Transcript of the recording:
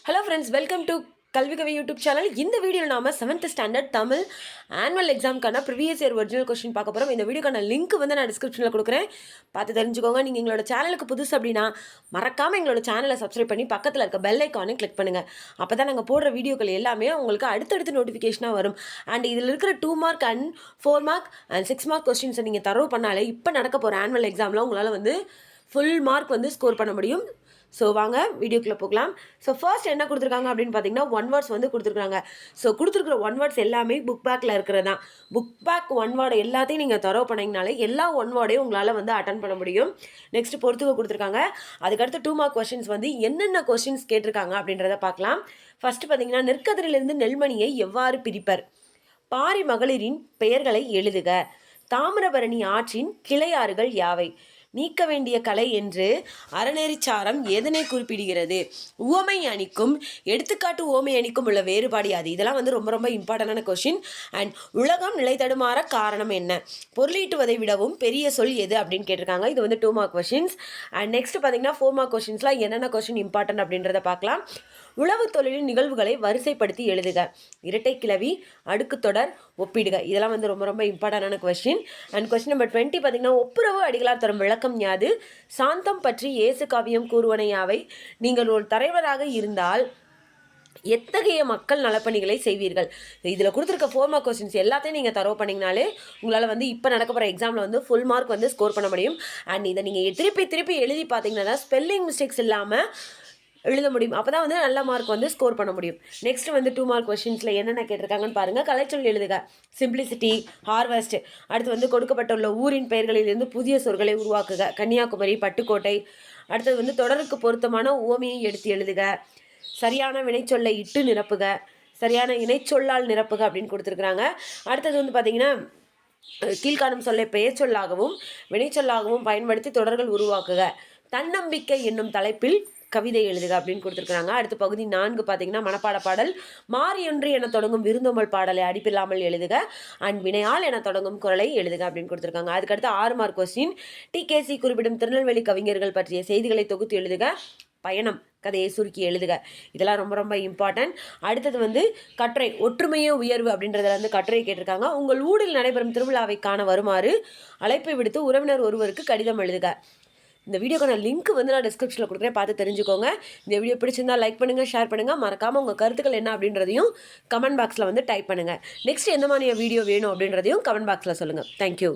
Hello friends, welcome to Kalvikavi YouTube channel. இந்த வீடியோவில் நாம 7th ஸ்டாண்டர்ட் தமிழ் ஆனுவல் எக்ஸாமுக்கான ப்ரீவியஸ் இயர் ஒரிஜினல் கொஸ்டின் பார்க்க போகிறோம். இந்த வீடியோக்கான லிங்க் வந்து நான் டிஸ்கிரிப்ஷனில் கொடுக்குறேன், பார்த்து தெரிஞ்சுக்கோங்க. நீங்கள் எங்களோட சேனலுக்கு புதுசு அப்படின்னா மறக்காமல் எங்களோட சேனலை சப்ஸ்கிரைப் பண்ணி பக்கத்தில் இருக்க பெல் ஐக்கானை கிளிக் பண்ணுங்கள். அப்போ தான் நாங்கள் போடுற வீடியோக்கள் எல்லாமே உங்களுக்கு அடுத்தடுத்து நோட்டிஃபிகேஷனாக வரும். அண்ட் இதில் இருக்கிற 2 mark and 4 mark and 6 mark கொஸ்டின்ஸை நீங்கள் தரவு பண்ணாலே இப்போ நடக்க போகிற ஆனுவல் எக்ஸாமில் உங்களால் வந்து ஃபுல் மார்க் வந்து ஸ்கோர் பண்ண முடியும். ஸோ வாங்க வீடியோக்குள்ளே போகலாம். ஸோ ஃபர்ஸ்ட் என்ன கொடுத்துருக்காங்க அப்படின்னு பார்த்தீங்கன்னா 1 வேர்ட்ஸ் வந்து கொடுத்துருக்காங்க. ஸோ கொடுத்துருக்குற 1 வேர்ட்ஸ் எல்லாமே புக் பேக்கில் இருக்கிறது தான். புக் பேக் 1 வேர்டு எல்லாத்தையும் நீங்கள் தரவு பண்ணிங்கனாலே எல்லா 1 வேர்டையும் உங்களால் வந்து அட்டன் பண்ண முடியும். நெக்ஸ்ட் பொறுத்துக்க கொடுத்துருக்காங்க. அதுக்கடுத்து 2 மார்க் கொஸ்டின்ஸ் வந்து என்னென்ன கொஸ்டின்ஸ் கேட்டிருக்காங்க அப்படின்றத பார்க்கலாம். ஃபர்ஸ்ட் பார்த்தீங்கன்னா நெற்கதிரிலிருந்து நெல்மணியை எவ்வாறு பிரிப்பர், பாரி மகளிரின் பெயர்களை எழுதுக, தாமிரபரணி ஆற்றின் கிளையாறுகள் யாவை, நீக்க வேண்டிய கலை என்று அறநெறிச்சாரம் எதனை குறிப்பிடுகிறது, உவமை அணிக்கும் எடுத்துக்காட்டு உவமை அணிக்கும் உள்ள வேறுபாடு யாது. இதெல்லாம் வந்து ரொம்ப ரொம்ப இம்பார்ட்டண்டான கொஸ்டின். அண்ட் உலகம் நிலை தடுமாற காரணம் என்ன, பொருளீட்டுவதை விடவும் பெரிய சொல் எது அப்படின்னு கேட்டிருக்காங்க. இது வந்து 2 மார்க் கொஸ்டின்ஸ். அண்ட் நெக்ஸ்ட் பார்த்தீங்கன்னா 4 மார்க் கொஸ்டின்ஸ்லாம் என்னென்ன கொஸ்டின் இம்பார்ட்டன்ட் அப்படின்றத பார்க்கலாம். உழவு தொழிலின் நிகழ்வுகளை வரிசைப்படுத்தி எழுதுக, இரட்டை கிளவி, அடுக்கு தொடர், ஒப்பிடுக. இதெல்லாம் வந்து ரொம்ப ரொம்ப இம்பார்ட்டன்டான கொஸ்டின். அண்ட் கொஸ்டின் நம்பர் 20 பார்த்தீங்கன்னா ஒப்புரவு அடிகளார் தரும் விளக்கம் யாது, சாந்தம் பற்றி இயேசு காவியம் கூறுவன யாவை, நீங்கள் ஒரு தலைவராக இருந்தால் எத்தகைய மக்கள் நலப்பணிகளை செய்வீர்கள். இதில் கொடுத்துருக்க 4 மார்க் கொஸ்டின்ஸ் எல்லாத்தையும் நீங்கள் தரவு பண்ணிங்கனாலே உங்களால் வந்து இப்போ நடக்க போகிற எக்ஸாமில் வந்து ஃபுல் மார்க் வந்து ஸ்கோர் பண்ண முடியும். அண்ட் இதை நீங்கள் திருப்பி எழுதி பார்த்தீங்கன்னா ஸ்பெல்லிங் மிஸ்டேக்ஸ் இல்லாமல் எழுத முடியும். அப்போ தான் வந்து நல்ல மார்க் வந்து ஸ்கோர் பண்ண முடியும். நெக்ஸ்ட் வந்து 2 மார்க் கொஸ்டின்ஸில் என்னென்ன கேட்டிருக்காங்கன்னு பாருங்கள். கலைச்சொல் எழுதுக, சிம்பிளிசிட்டி, ஹார்வெஸ்ட். அடுத்து வந்து கொடுக்கப்பட்டுள்ள ஊரின் பெயர்களிலிருந்து புதிய சொற்களை உருவாக்குக, கன்னியாகுமரி, பட்டுக்கோட்டை. அடுத்தது வந்து தொடருக்கு பொருத்தமான உவமையை எடுத்து எழுதுக, சரியான வினைச்சொல்லை இட்டு நிரப்புக, சரியான இணைச்சொல்லால் நிரப்புக அப்படின்னு கொடுத்துருக்குறாங்க. அடுத்தது வந்து பார்த்தீங்கன்னா கீழ்காணும் சொல்லை பெயர் சொல்லாகவும் வினைச்சொல்லாகவும் பயன்படுத்தி தொடர்கள் உருவாக்குக, தன்னம்பிக்கை என்னும் தலைப்பில் கவிதை எழுதுக அப்படின்னு கொடுத்துருக்காங்க. அடுத்த பகுதி 4 பார்த்தீங்கன்னா மனப்பாட பாடல். மாறியொன்று என தொடங்கும் விருந்தோம்பல் பாடலை அடிப்பில்லாமல் எழுதுக, அண்ட் வினையால் என தொடங்கும் குரலை எழுதுக அப்படின்னு கொடுத்துருக்காங்க. அதுக்கடுத்து 6 மார்க் கொஸ்டின். டிகேசி குறிப்பிடும் திருநெல்வேலி கவிஞர்கள் பற்றிய செய்திகளை தொகுத்து எழுதுக, பயணம் கதையை சுருக்கி எழுதுக. இதெல்லாம் ரொம்ப ரொம்ப இம்பார்ட்டன்ட். அடுத்தது வந்து கட்டுரை, ஒற்றுமையே உயர்வு அப்படின்றதுல வந்து கட்டுரை கேட்டிருக்காங்க. உங்கள் ஊரில் நடைபெறும் திருவிழாவை காண வருமாறு அழைப்பை விடுத்து உறவினர் ஒருவருக்கு கடிதம் எழுதுக. இந்த வீடியோக்கான லிங்க் வந்து நான் டிஸ்கிரிப்ஷனில் கொடுக்குறேன், பார்த்து தெரிஞ்சுக்கோங்க. இந்த வீடியோ பிடிச்சிருந்தா லைக் பண்ணுங்கள், ஷேர் பண்ணுங்கள். மறக்காமல் உங்கள் கருத்துக்கள் என்ன அப்படின்றதையும் கமெண்ட் பாக்ஸில் வந்து டைப் பண்ணுங்கள். நெக்ஸ்ட் எந்த மாதிரி வீடியோ வேணும் அப்படின்றதையும் கமெண்ட் பாக்ஸில் சொல்லுங்கள். தேங்க்யூ.